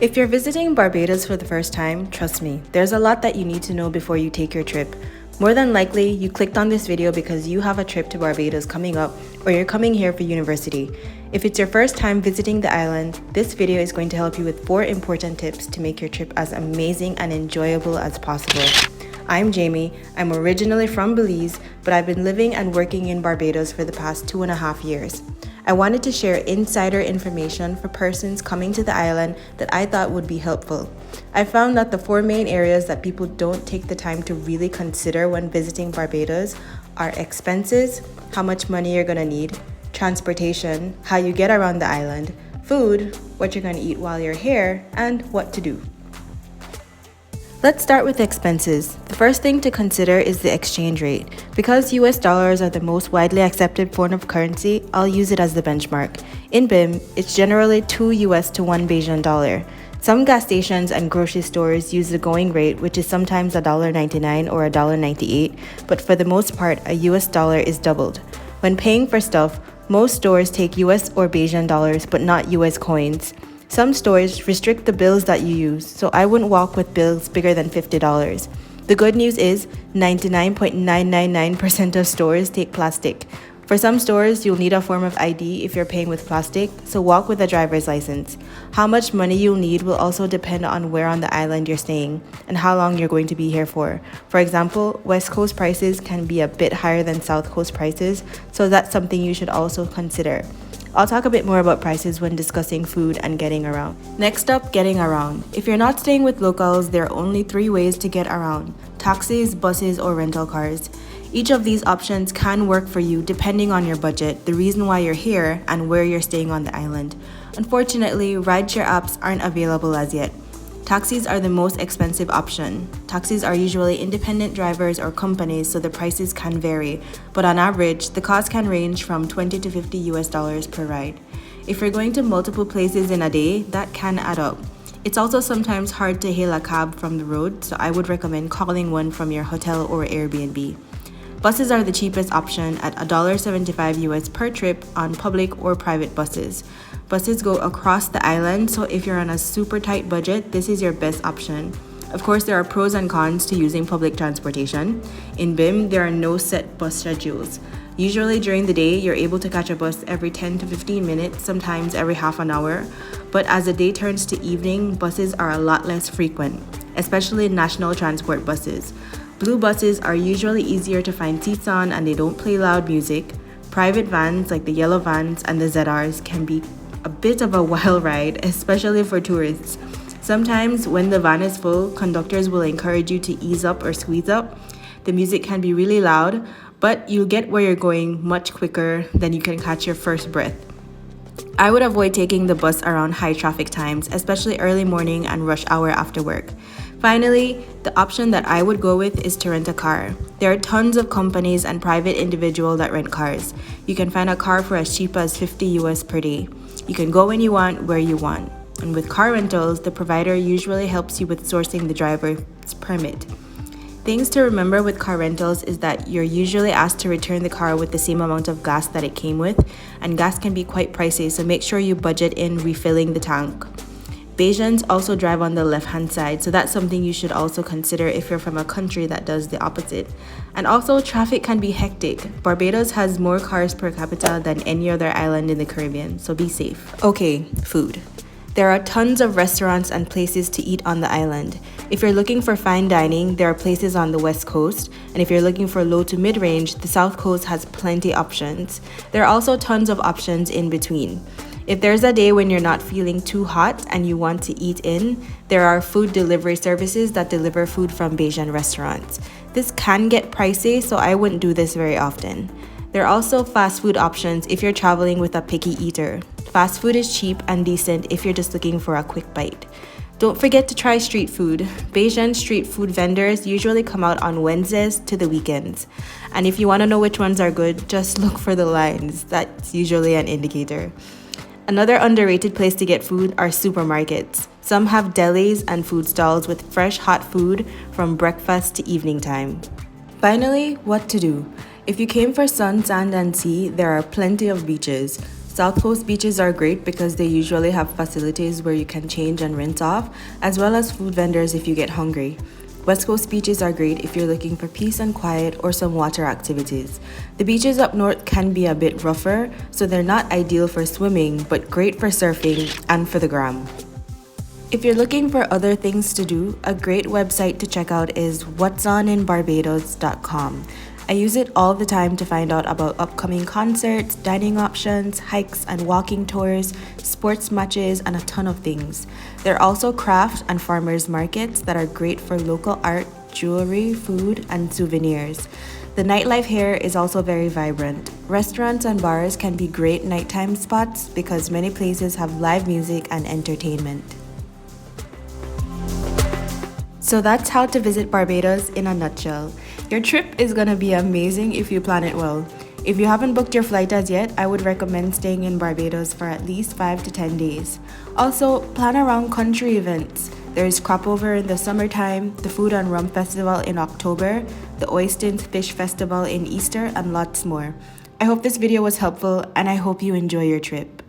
If you're visiting Barbados for the first time, trust me, there's a lot that you need to know before you take your trip. More than likely, you clicked on this video because you have a trip to Barbados coming up or you're coming here for university. If it's your first time visiting the island, this video is going to help you with 4 important tips to make your trip as amazing and enjoyable as possible. I'm Jamie. I'm originally from Belize, but I've been living and working in Barbados for the past 2.5 years. I wanted to share insider information for persons coming to the island that I thought would be helpful. I found that the 4 main areas that people don't take the time to really consider when visiting Barbados are expenses, how much money you're gonna need, transportation, how you get around the island, food, what you're gonna eat while you're here, and what to do. Let's start with expenses. The first thing to consider is the exchange rate. Because US dollars are the most widely accepted form of currency, I'll use it as the benchmark. In BIM, it's generally 2 US to 1 Bajan dollar. Some gas stations and grocery stores use the going rate, which is sometimes $1.99 or $1.98, but for the most part, a US dollar is doubled. When paying for stuff, most stores take US or Bajan dollars, but not US coins. Some stores restrict the bills that you use, so I wouldn't walk with bills bigger than $50. The good news is 99.999% of stores take plastic. For some stores, you'll need a form of ID if you're paying with plastic, so walk with a driver's license. How much money you'll need will also depend on where on the island you're staying and how long you're going to be here for. For example, West Coast prices can be a bit higher than South Coast prices, so that's something you should also consider. I'll talk a bit more about prices when discussing food and getting around. Next up, getting around. If you're not staying with locals, there are only 3 ways to get around: taxis, buses, or rental cars. Each of these options can work for you depending on your budget, the reason why you're here, and where you're staying on the island. Unfortunately, rideshare apps aren't available as yet. Taxis are the most expensive option. Taxis are usually independent drivers or companies, so the prices can vary, but on average, the cost can range from $20 to $50 US per ride. If you're going to multiple places in a day, that can add up. It's also sometimes hard to hail a cab from the road, so I would recommend calling one from your hotel or Airbnb. Buses are the cheapest option at $1.75 US per trip on public or private buses. Buses go across the island, so if you're on a super tight budget, this is your best option. Of course, there are pros and cons to using public transportation. In BIM, there are no set bus schedules. Usually during the day, you're able to catch a bus every 10 to 15 minutes, sometimes every half an hour. But as the day turns to evening, buses are a lot less frequent, especially national transport buses. Blue buses are usually easier to find seats on and they don't play loud music. Private vans like the yellow vans and the ZRs can be a bit of a wild ride, especially for tourists. Sometimes when the van is full, conductors will encourage you to ease up or squeeze up. The music can be really loud, but you'll get where you're going much quicker than you can catch your first breath. I would avoid taking the bus around high traffic times, especially early morning and rush hour after work. Finally, the option that I would go with is to rent a car. There are tons of companies and private individuals that rent cars. You can find a car for as cheap as $50 US per day. You can go when you want, where you want. And with car rentals, the provider usually helps you with sourcing the driver's permit. Things to remember with car rentals is that you're usually asked to return the car with the same amount of gas that it came with, and gas can be quite pricey, so make sure you budget in refilling the tank. Bajans also drive on the left-hand side, so that's something you should also consider if you're from a country that does the opposite. And also, traffic can be hectic. Barbados has more cars per capita than any other island in the Caribbean, so be safe. Okay, food. There are tons of restaurants and places to eat on the island. If you're looking for fine dining, there are places on the West Coast, and if you're looking for low to mid-range, the South Coast has plenty options. There are also tons of options in between. If there's a day when you're not feeling too hot and you want to eat in, there are food delivery services that deliver food from Bajan restaurants. This can get pricey, so I wouldn't do this very often. There are also fast food options if you're traveling with a picky eater. Fast food is cheap and decent if you're just looking for a quick bite. Don't forget to try street food. Bajan street food vendors usually come out on Wednesdays to the weekends. And if you want to know which ones are good, just look for the lines. That's usually an indicator. Another underrated place to get food are supermarkets. Some have delis and food stalls with fresh hot food from breakfast to evening time. Finally, what to do? If you came for sun, sand, and sea, there are plenty of beaches. South Coast beaches are great because they usually have facilities where you can change and rinse off, as well as food vendors if you get hungry. West Coast beaches are great if you're looking for peace and quiet or some water activities. The beaches up north can be a bit rougher, so they're not ideal for swimming, but great for surfing and for the gram. If you're looking for other things to do, a great website to check out is whatsoninbarbados.com. I use it all the time to find out about upcoming concerts, dining options, hikes and walking tours, sports matches, and a ton of things. There are also craft and farmers markets that are great for local art, jewelry, food, and souvenirs. The nightlife here is also very vibrant. Restaurants and bars can be great nighttime spots because many places have live music and entertainment. So that's how to visit Barbados in a nutshell. Your trip is gonna be amazing if you plan it well. If you haven't booked your flight as yet, I would recommend staying in Barbados for at least 5 to 10 days. Also, plan around country events. There's Cropover in the summertime, the Food and Rum Festival in October, the Oystins Fish Festival in Easter, and lots more. I hope this video was helpful and I hope you enjoy your trip.